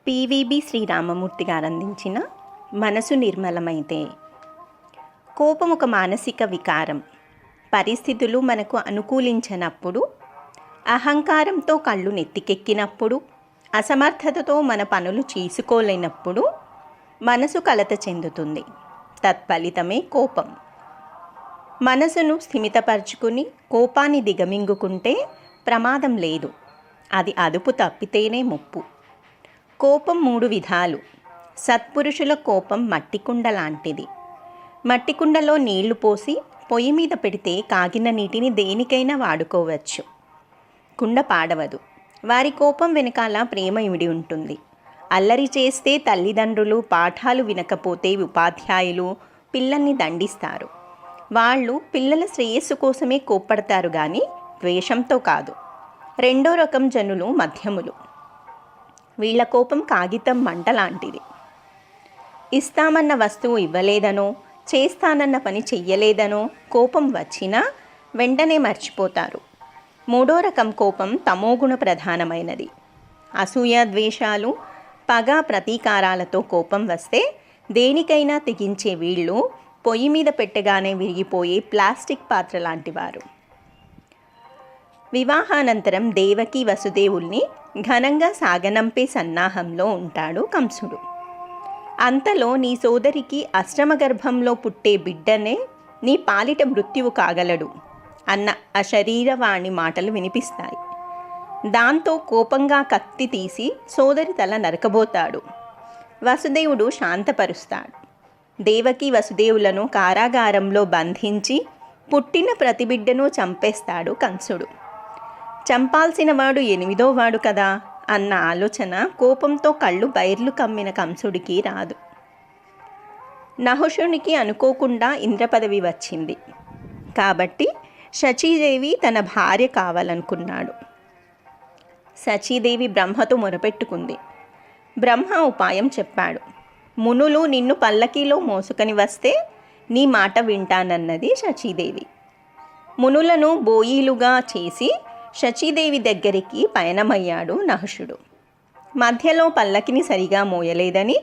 పివిబి శ్రీరామమూర్తి గారు అందించిన మనసు నిర్మలమైతే. కోపం ఒక మానసిక వికారం. పరిస్థితులు మనకు అనుకూలించనప్పుడు, అహంకారంతో కళ్ళు నెత్తికెక్కినప్పుడు, అసమర్థతతో మన పనులు చేసుకోలేనప్పుడు మనసు కలత చెందుతుంది. తత్ఫలితమే కోపం. మనసును స్థిమితపరుచుకుని కోపాన్ని దిగమింగుకుంటే ప్రమాదం లేదు. అది అదుపు తప్పితేనే ముప్పు. కోపం 3 విధాలు. సత్పురుషుల కోపం మట్టికుండ లాంటిది. మట్టికుండలో నీళ్లు పోసి పొయ్యి మీద పెడితే కాగిన నీటిని దేనికైనా వాడుకోవచ్చు. కుండ పాడవదు. వారి కోపం వెనకాల ప్రేమ ఇమిడి ఉంటుంది. అల్లరి చేస్తే తల్లిదండ్రులు, పాఠాలు వినకపోతే ఉపాధ్యాయులు పిల్లల్ని దండిస్తారు. వాళ్ళు పిల్లల శ్రేయస్సు కోసమే కోప్పడతారు కానీ ద్వేషంతో కాదు. రెండో రకం జనులు మధ్యములు. వీళ్ళ కోపం కాగితం మంట లాంటిది. ఇస్తామన్న వస్తువు ఇవ్వలేదనో, చేస్తానన్న పని చెయ్యలేదనో కోపం వచ్చినా వెంటనే మర్చిపోతారు. మూడో రకం కోపం తమోగుణ ప్రధానమైనది. అసూయ, ద్వేషాలు, పగ, ప్రతీకారాలతో కోపం వస్తే దేనికైనా తెగించే వీళ్ళు పొయ్యి మీద పెట్టగానే విరిగిపోయే ప్లాస్టిక్ పాత్ర లాంటివారు. వివాహానంతరం దేవకి వసుదేవుల్ని ఘనంగా సాగనంపే సన్నాహంలో ఉంటాడు కంసుడు. అంతలో నీ సోదరికి అష్టమగర్భంలో పుట్టే బిడ్డనే నీ పాలిట మృత్యువు కాగలడు అన్న అశరీరవాణి మాటలు వినిపిస్తాయి. దాంతో కోపంగా కత్తి తీసి సోదరి తల నరకబోతాడు. వసుదేవుడు శాంతపరుస్తాడు. దేవకి వసుదేవులను కారాగారంలో బంధించి పుట్టిన ప్రతి బిడ్డను చంపేస్తాడు కంసుడు. చంపాల్సిన వాడు 8వ వాడు కదా అన్న ఆలోచన కోపంతో కళ్ళు బైర్లు కమ్మిన కంసుడికి రాదు. నహుషునికి అనుకోకుండా ఇంద్రపదవి వచ్చింది కాబట్టి శచీదేవి తన భార్య కావాలనుకున్నాడు. శచీదేవి బ్రహ్మతో మొరపెట్టుకుంది. బ్రహ్మ ఉపాయం చెప్పాడు. మునులు నిన్ను పల్లకీలో మోసుకొని వస్తే నీ మాట వింటానన్నది శచీదేవి. మునులను బోయీలుగా చేసి శచీదేవి దగ్గరికి పయనమయ్యాడు నహుషుడు. మధ్యలో పల్లకిని సరిగా మోయలేదని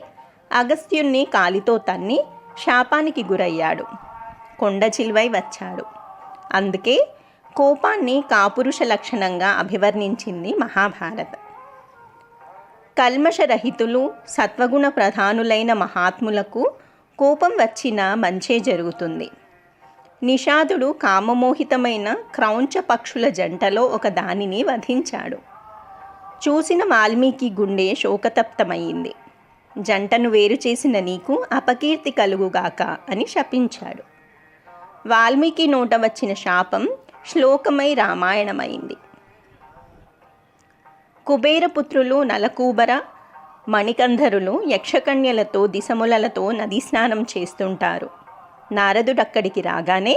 అగస్త్యుణ్ణి కాలితో తన్ని శాపానికి గురయ్యాడు. కొండ చిలువై వచ్చాడు. అందుకే కోపాన్ని కాపురుష లక్షణంగా అభివర్ణించింది మహాభారత. కల్మషరహితులు, సత్వగుణ ప్రధానులైన మహాత్ములకు కోపం వచ్చినా మంచే జరుగుతుంది. నిషాదుడు కామమోహితమైన క్రౌంచ పక్షుల జంటలో ఒక దానిని వధించాడు. చూసిన వాల్మీకి గుండె శోకతప్తమయ్యింది. జంటను వేరు చేసిన నీకు అపకీర్తి కలుగుగాక అని శపించాడు. వాల్మీకి నోట వచ్చిన శాపం శ్లోకమై రామాయణమైంది. కుబేరపుత్రులు నలకూబర, మణికంధరులు యక్షకన్యలతో దిశములతో నదీ స్నానం చేస్తుంటారు. నారదుడక్కడికి రాగానే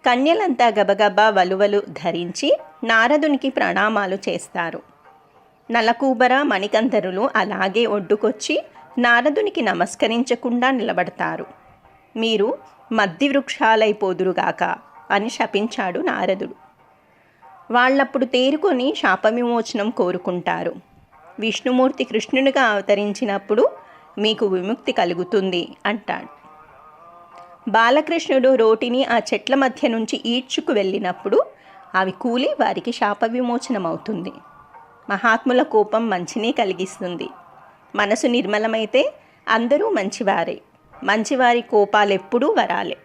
కన్యలంతా గబగబా వలువలు ధరించి నారదునికి ప్రణామాలు చేస్తారు. నలకూబర, మణికంధరులు అలాగే ఒడ్డుకొచ్చి నారదునికి నమస్కరించకుండా నిలబడతారు. మీరు మద్ది వృక్షాలైపోదురుగాక అని శపించాడు నారదుడు. వాళ్ళప్పుడు తేరుకొని శాపవిమోచనం కోరుకుంటారు. విష్ణుమూర్తి కృష్ణునిగా అవతరించినప్పుడు మీకు విముక్తి కలుగుతుంది అంటాడు. బాలకృష్ణుడు రోటిని ఆ చెట్ల మధ్య నుంచి ఈడ్చుకు వెళ్ళినప్పుడు అవి కూలి వారికి శాప విమోచనమవుతుంది. మహాత్ముల కోపం మంచినే కలిగిస్తుంది. మనసు నిర్మలమైతే అందరూ మంచివారే. మంచివారి కోపాలెప్పుడూ వరాలే.